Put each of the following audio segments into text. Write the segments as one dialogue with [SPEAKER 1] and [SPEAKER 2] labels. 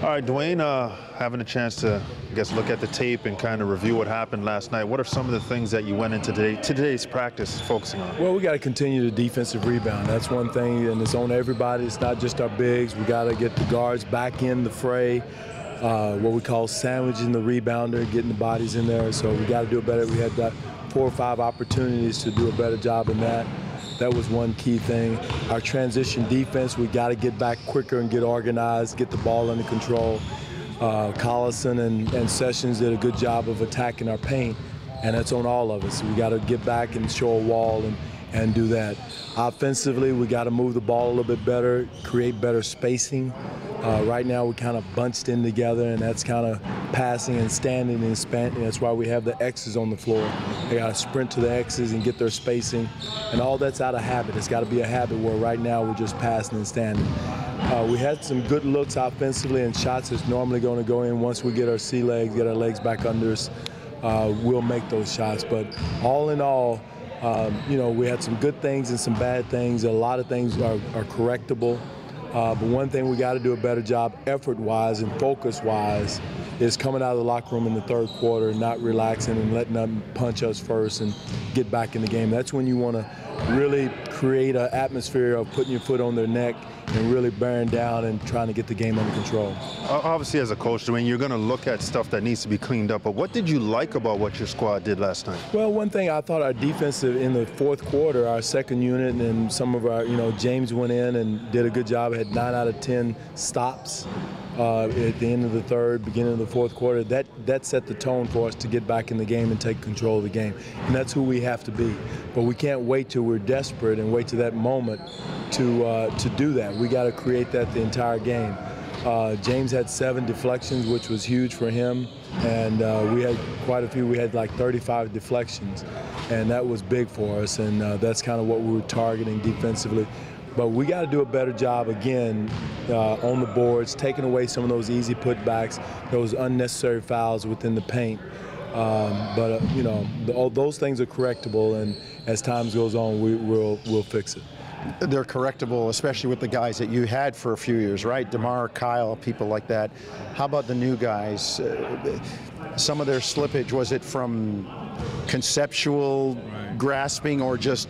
[SPEAKER 1] All right, Dwane, having a chance to, I guess, look at the tape and kind of review what happened last night, what are some of the things that you went into today's practice focusing on?
[SPEAKER 2] Well, we got to continue the defensive rebound. That's one thing, and it's on everybody. It's not just our bigs. We got to get the guards back in the fray, what we call sandwiching the rebounder, getting the bodies in there. So we got to do it better. We had 4 or 5 opportunities to do a better job in that. That was one key thing. Our transition defense, we got to get back quicker and get organized, get the ball under control. Collison and Sessions did a good job of attacking our paint, and that's on all of us. We got to get back and show a wall and do that. Offensively, we got to move the ball a little bit better, create better spacing. Right now, we're kind of bunched in together, and that's kind of passing and standing and spanning. That's why we have the X's on the floor. They got to sprint to the X's and get their spacing, and all that's out of habit. It's got to be a habit where right now we're just passing and standing. We had some good looks offensively and shots that's normally going to go in once we get our sea legs, get our legs back under us. We'll make those shots. But all in all, you know, we had some good things and some bad things. A lot of things are correctable. But one thing we got to do a better job effort-wise and focus-wise is coming out of the locker room in the third quarter, not relaxing and letting them punch us first and get back in the game. That's when you want to really create an atmosphere of putting your foot on their neck and really bearing down and trying to get the game under control.
[SPEAKER 1] Obviously, as a coach, Dwane, you're going to look at stuff that needs to be cleaned up, but what did you like about what your squad did last night?
[SPEAKER 2] Well, one thing I thought our defensive in the fourth quarter, our second unit and some of our, you know, James went in and did a good job, had 9 out of 10 stops at the end of the third, beginning of the fourth quarter. That set the tone for us to get back in the game and take control of the game. And that's who we have to be. But we can't wait till we're desperate and wait to that moment to do that. We got to create that the entire game. James had 7 deflections, which was huge for him, and we had quite a few. We had like 35 deflections, and that was big for us, and that's kind of what we were targeting defensively. But we got to do a better job again on the boards, taking away some of those easy putbacks, those unnecessary fouls within the paint. You know, all those things are correctable, and as time goes on, we'll fix it.
[SPEAKER 3] They're correctable, especially with the guys that you had for a few years, right? DeMar, Kyle, people like that. How about the new guys? Some of their slippage, was it from conceptual grasping or just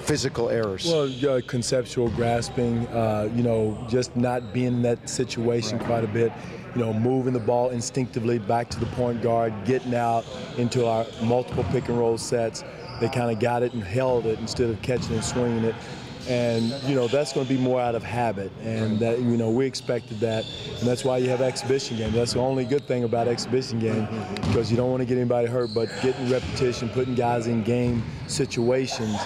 [SPEAKER 3] physical errors?
[SPEAKER 2] Well, conceptual grasping, you know, just not being in that situation quite a bit. You know, moving the ball instinctively back to the point guard, getting out into our multiple pick and roll sets. They kind of got it and held it instead of catching and swinging it. And, you know, that's going to be more out of habit. And, that, you know, we expected that. And that's why you have exhibition games. That's the only good thing about exhibition game, because you don't want to get anybody hurt, but getting repetition, putting guys in game situations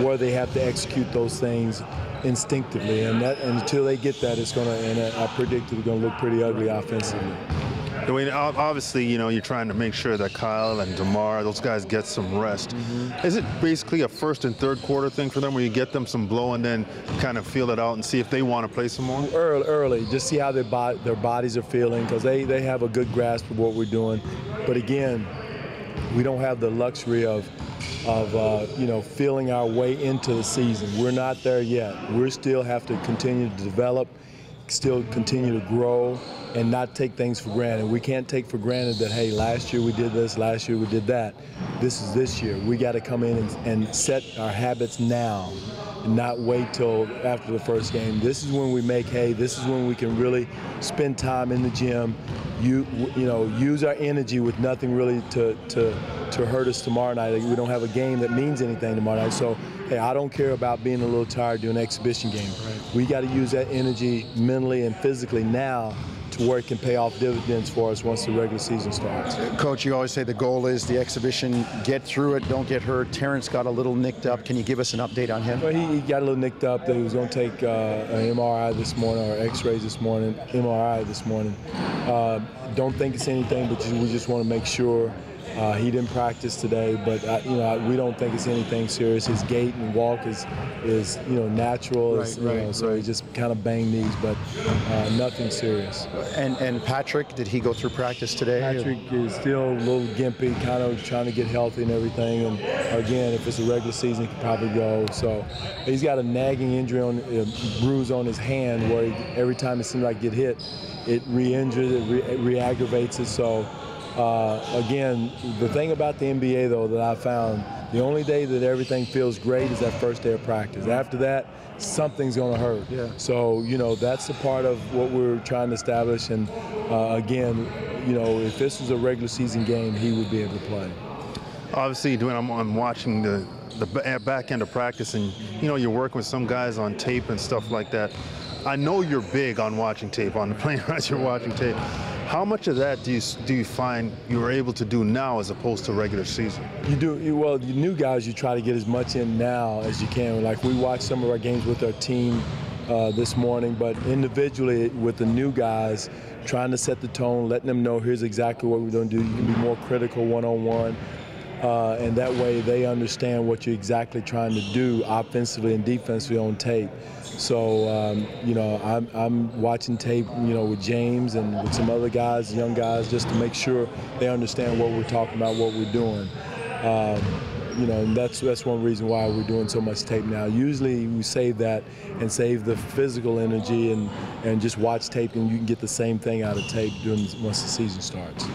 [SPEAKER 2] where they have to execute those things instinctively. And until they get that, it's going to, and I predict it's going to look pretty ugly offensively.
[SPEAKER 1] Dwane, obviously, you know, you're trying to make sure that Kyle and DeMar, those guys get some rest. Is it basically a first and third quarter thing for them where you get them some blow and then kind of feel it out and see if they want to play some more?
[SPEAKER 2] Early, just see how their bodies are feeling, because they have a good grasp of what we're doing. But again, we don't have the luxury of you know, feeling our way into the season. We're not there yet. We still have to continue to develop, still continue to grow, and not take things for granted. We can't take for granted that, hey, last year we did this, last year we did that. This is this year. We got to come in and set our habits now and not wait till after the first game. This is when we make hay. This is when we can really spend time in the gym, you know, use our energy with nothing really to hurt us tomorrow night. We don't have a game that means anything tomorrow night. So, hey, I don't care about being a little tired doing an exhibition game. We got to use that energy mentally and physically now to where it can pay off dividends for us once the regular season starts.
[SPEAKER 3] Coach, you always say the goal is the exhibition, get through it, don't get hurt. Terrence got a little nicked up. Can you give us an update on him?
[SPEAKER 2] Well, he got a little nicked up. He was going to take an MRI this morning, or x-rays this morning, MRI this morning. Don't think it's anything, but we just want to make sure He didn't practice today, but we don't think it's anything serious. His gait and walk is natural. So he just kind of banged knees, but nothing serious.
[SPEAKER 3] And Patrick, did he go through practice today?
[SPEAKER 2] Patrick is still a little gimpy, kind of trying to get healthy and everything. And again, if it's a regular season, he could probably go. So he's got a nagging injury on a bruise on his hand, where every time it seems like get hit, it re-injures it, re-aggravates it. So again, the thing about the NBA though that I found, the only day that everything feels great is that first day of practice. After that, something's going to hurt.
[SPEAKER 3] Yeah.
[SPEAKER 2] So that's a part of what we're trying to establish. And again, if this was a regular season game, he would be able to play.
[SPEAKER 1] Obviously, Dwane, I'm watching the back end of practice, and you're working with some guys on tape and stuff like that. I know you're big on watching tape, on the plane rides you're watching tape. How much of that do you find you are able to do now as opposed to regular season?
[SPEAKER 2] You do. Well, the new guys, you try to get as much in now as you can. Like we watched some of our games with our team this morning, but individually with the new guys, trying to set the tone, letting them know here's exactly what we're going to do. You can be more critical one-on-one. And that way they understand what you're exactly trying to do offensively and defensively on tape. So, I'm watching tape, with James and with some other guys, young guys, just to make sure they understand what we're talking about, what we're doing. And that's one reason why we're doing so much tape now. Usually we save that and save the physical energy and just watch tape, and you can get the same thing out of tape once the season starts.